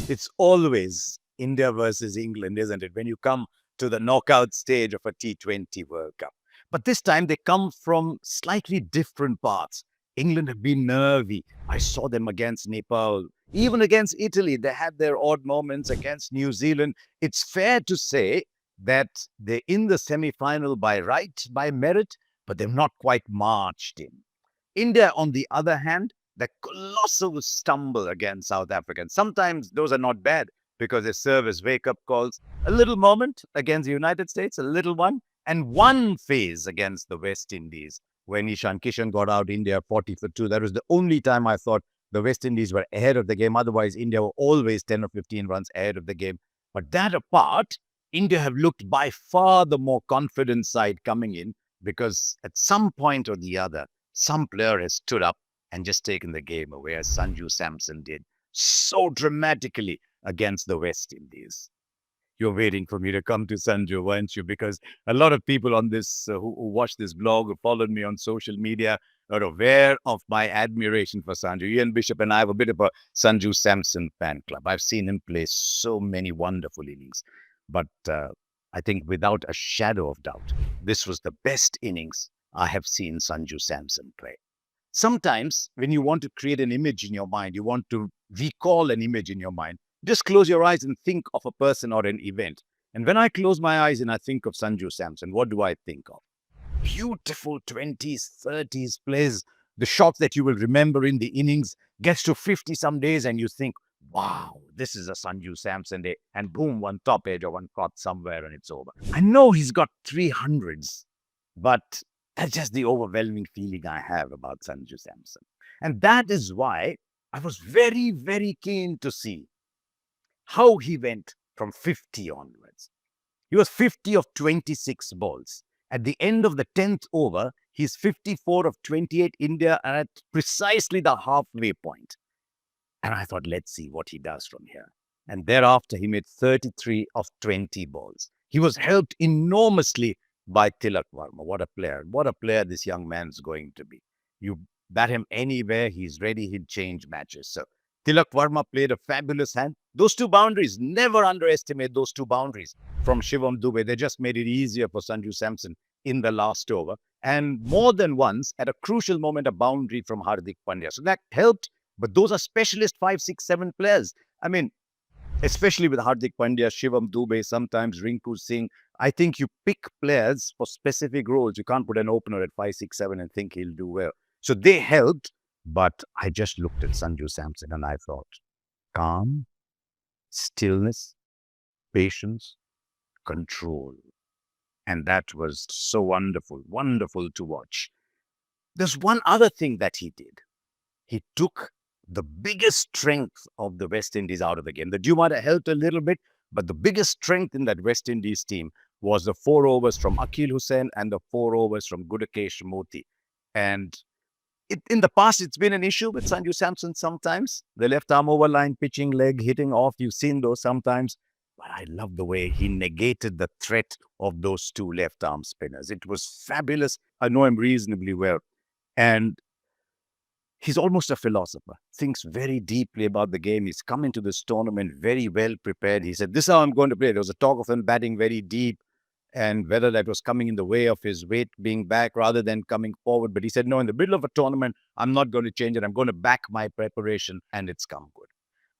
It's always India versus England, isn't it? When you come to the knockout stage of a T20 World Cup. But this time they come from slightly different paths. England have been nervy. I saw them against Nepal, even against Italy. They had their odd moments against New Zealand. It's fair to say that they're in the semi final by right, by merit, but they've not quite marched in. India, on the other hand, the colossal stumble against South Africa. And sometimes those are not bad because they serve as wake up calls. A little moment against the United States, a little one, and one phase against the West Indies when Ishan Kishan got out India 40 for 2. That was the only time I thought the West Indies were ahead of the game. Otherwise, India were always 10 or 15 runs ahead of the game. But that apart, India have looked by far the more confident side coming in because at some point or the other, some player has stood up and just taken the game away, as Sanju Samson did so dramatically against the West Indies. You're waiting for me to come to Sanju, weren't you? Because a lot of people on this who watch this blog, who followed me on social media, are aware of my admiration for Sanju. Ian Bishop and I have a bit of a Sanju Samson fan club. I've seen him play so many wonderful innings. But I think without a shadow of doubt, this was the best innings I have seen Sanju Samson play. Sometimes when you want to create an image in your mind, you want to recall an image in your mind, just close your eyes and think of a person or an event. And when I close my eyes and I think of Sanju Samson, what do I think of? Beautiful 20s, 30s plays, the shots that you will remember in the innings, gets to 50 some days and you think, wow, this is a Sanju Samson day. And boom, one top edge or one caught somewhere and it's over. I know he's got 300s, but that's just the overwhelming feeling I have about Sanju Samson. And that is why I was very, very keen to see how he went from 50 onwards. He was 50 of 26 balls. At the end of the 10th over, he's 54 of 28. India are at precisely the halfway point. And I thought, let's see what he does from here. And thereafter, he made 33 of 20 balls. He was helped enormously by Tilak Varma. What a player. What a player this young man's going to be. You bat him anywhere, he's ready, he'd change matches. So Tilak Varma played a fabulous hand. Those two boundaries, never underestimate those two boundaries from Shivam Dube. They just made it easier for Sanju Samson in the last over. And more than once, at a crucial moment, a boundary from Hardik Pandya. So that helped. But those are specialist 5, 6, 7 players. I mean, especially with Hardik Pandya, Shivam Dube, sometimes Rinku Singh. I think you pick players for specific roles. You can't put an opener at 5, 6, 7 and think he'll do well. So they helped, but I just looked at Sanju Samson and I thought, calm, stillness, patience, control. And that was so wonderful, wonderful to watch. There's one other thing that he did. He took the biggest strength of the West Indies out of the game. The dew might have helped a little bit, but the biggest strength in that West Indies team was the 4 overs from Akhil Hussain and the 4 overs from Gudakesh Moti. And in the past, it's been an issue with Sanju Samson sometimes. The left arm overline, pitching leg, hitting off. You've seen those sometimes. But I love the way he negated the threat of those two left arm spinners. It was fabulous. I know him reasonably well. And he's almost a philosopher, thinks very deeply about the game. He's come into this tournament very well prepared. He said, this is how I'm going to play. There was a talk of him batting very deep and whether that was coming in the way of his weight being back rather than coming forward. But he said, no, in the middle of a tournament, I'm not going to change it. I'm going to back my preparation and it's come good.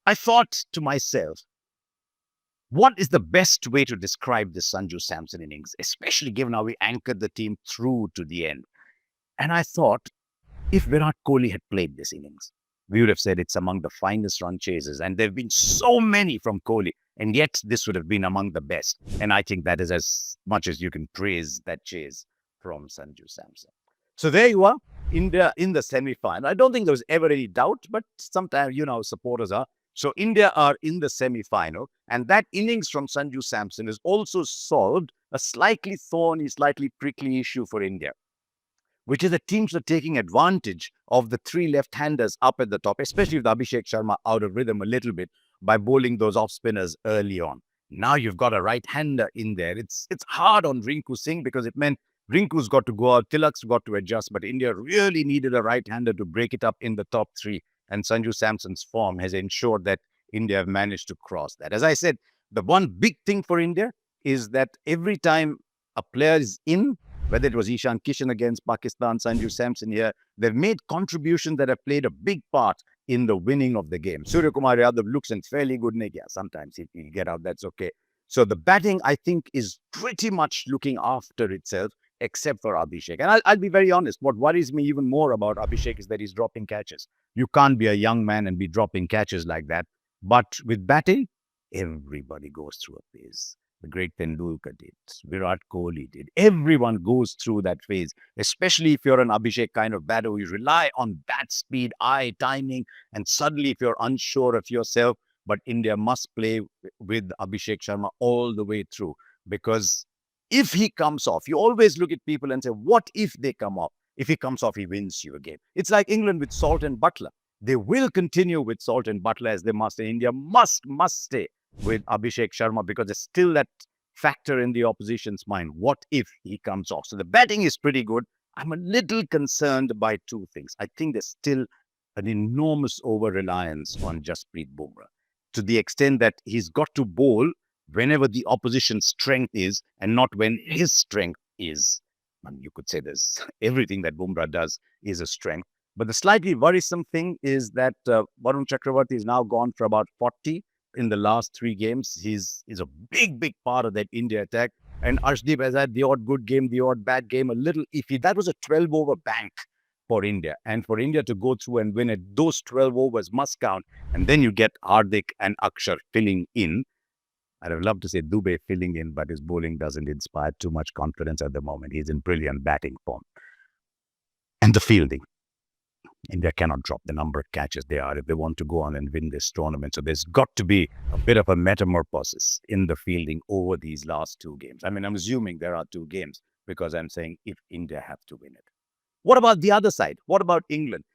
I thought to myself, what is the best way to describe this Sanju Samson innings, especially given how we anchored the team through to the end? And I thought, if Virat Kohli had played this innings, we would have said it's among the finest run chases. And there have been so many from Kohli, and yet this would have been among the best. And I think that is as much as you can praise that chase from Sanju Samson. So there you are, India in the semi-final. I don't think there was ever any doubt, but sometimes, you know, supporters are. So India are in the semi-final, and that innings from Sanju Samson has also solved a slightly thorny, slightly prickly issue for India, which is the teams are taking advantage of the 3 left-handers up at the top, especially with Abhishek Sharma out of rhythm a little bit by bowling those off-spinners early on. Now you've got a right-hander in there. It's hard on Rinku Singh because it meant Rinku's got to go out, Tilak's got to adjust, but India really needed a right-hander to break it up in the top 3. And Sanju Samson's form has ensured that India have managed to cross that. As I said, the one big thing for India is that every time a player is in, whether it was Ishan Kishan against Pakistan, Sanju Samson here, they've made contributions that have played a big part in the winning of the game. Surya Kumar Yadav looks in fairly good nick. Yeah, sometimes he'll get out, that's okay. So the batting, I think, is pretty much looking after itself, except for Abhishek. And I'll be very honest, what worries me even more about Abhishek is that he's dropping catches. You can't be a young man and be dropping catches like that. But with batting, everybody goes through a phase. The great Tendulkar did, Virat Kohli did. Everyone goes through that phase, especially if you're an Abhishek kind of batter who you rely on bat speed, eye, timing, and suddenly if you're unsure of yourself, but India must play with Abhishek Sharma all the way through, because if he comes off, you always look at people and say, what if they come off? If he comes off, he wins you a game. It's like England with Salt and Butler. They will continue with Salt and Butler as they must. India must stay with Abhishek Sharma because there's still that factor in the opposition's mind. What if he comes off? So the batting is pretty good. I'm a little concerned by two things. I think there's still an enormous over-reliance on Jasprit Bumrah, to the extent that he's got to bowl whenever the opposition's strength is and not when his strength is. And you could say there's everything that Bumrah does is a strength. But the slightly worrisome thing is that Varun Chakravarti is now gone for about 40 in the last 3 games. He's a big part of that India attack. And Arshdeep has had the odd good game, the odd bad game, a little iffy. That was a 12-over bank for India. And for India to go through and win it, those 12 overs must count. And then you get Hardik and Akshar filling in. I'd have loved to say Dubey filling in, but his bowling doesn't inspire too much confidence at the moment. He's in brilliant batting form. And the fielding. India cannot drop the number of catches they are if they want to go on and win this tournament. So there's got to be a bit of a metamorphosis in the fielding over these last 2 games. I mean, I'm assuming there are 2 games because I'm saying if India have to win it. What about the other side? What about England?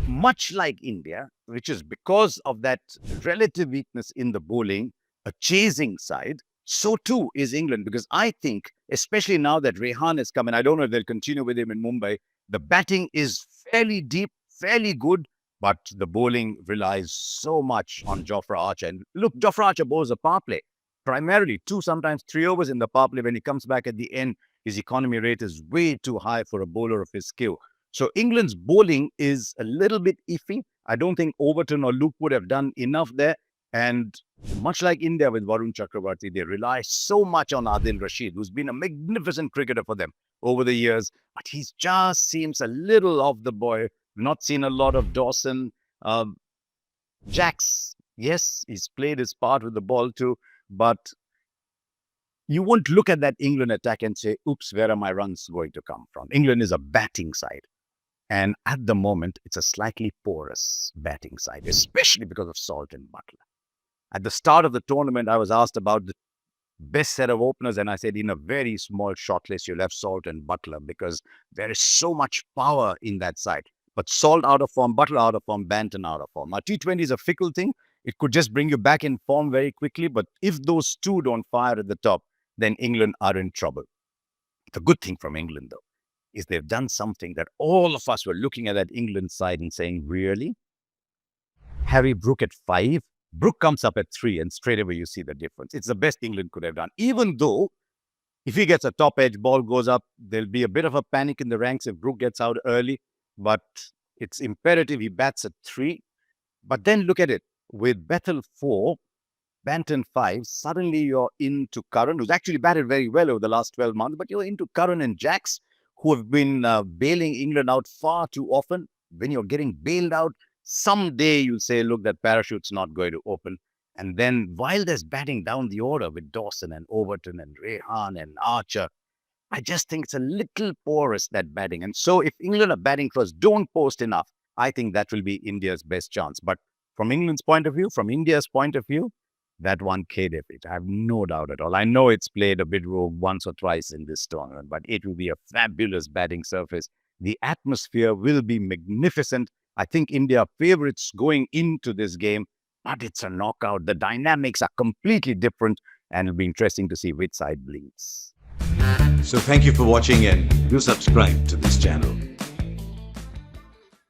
Much like India, which is because of that relative weakness in the bowling, a chasing side, so too is England, because I think, especially now that Rehan has come, and I don't know if they'll continue with him in Mumbai, the batting is fairly deep, fairly good, but the bowling relies so much on Jofra Archer. And look, Jofra Archer bowls a power play, primarily 2, sometimes 3 overs in the power play. When he comes back at the end, his economy rate is way too high for a bowler of his skill. So England's bowling is a little bit iffy. I don't think Overton or Luke would have done enough there. And much like India with Varun Chakravarti, they rely so much on Adil Rashid, who's been a magnificent cricketer for them over the years. But he just seems a little off the boil. Not seen a lot of Dawson. Jacks, yes, he's played his part with the ball too. But you won't look at that England attack and say, oops, where are my runs going to come from? England is a batting side. And at the moment, it's a slightly porous batting side, especially because of Salt and Butler. At the start of the tournament, I was asked about the best set of openers, and I said in a very small short list, you'll have Salt and Butler because there is so much power in that side. But Salt out of form, Butler out of form, Banton out of form. Now, T20 is a fickle thing. It could just bring you back in form very quickly. But if those 2 don't fire at the top, then England are in trouble. The good thing from England, though, is they've done something that all of us were looking at that England side and saying, really? Harry Brook at 5? Brook comes up at 3 and straight away you see the difference. It's the best England could have done. Even though if he gets a top edge, ball goes up, there'll be a bit of a panic in the ranks if Brook gets out early. But it's imperative he bats at 3. But then look at it. With Bethel 4, Banton 5, suddenly you're into Curran, who's actually batted very well over the last 12 months, but you're into Curran and Jacks, who have been bailing England out far too often. When you're getting bailed out, someday you'll say, look, that parachute's not going to open. And then while there's batting down the order with Dawson and Overton and Rehan and Archer, I just think it's a little porous, that batting. And so if England are batting first, don't post enough, I think that will be India's best chance. But from England's point of view, from India's point of view, that one K defeat, I have no doubt at all. I know it's played a bit rogue once or twice in this tournament, but it will be a fabulous batting surface. The atmosphere will be magnificent. I think India are favorites going into this game, but it's a knockout. The dynamics are completely different, and it'll be interesting to see which side bleeds. So thank you for watching, and do subscribe to this channel.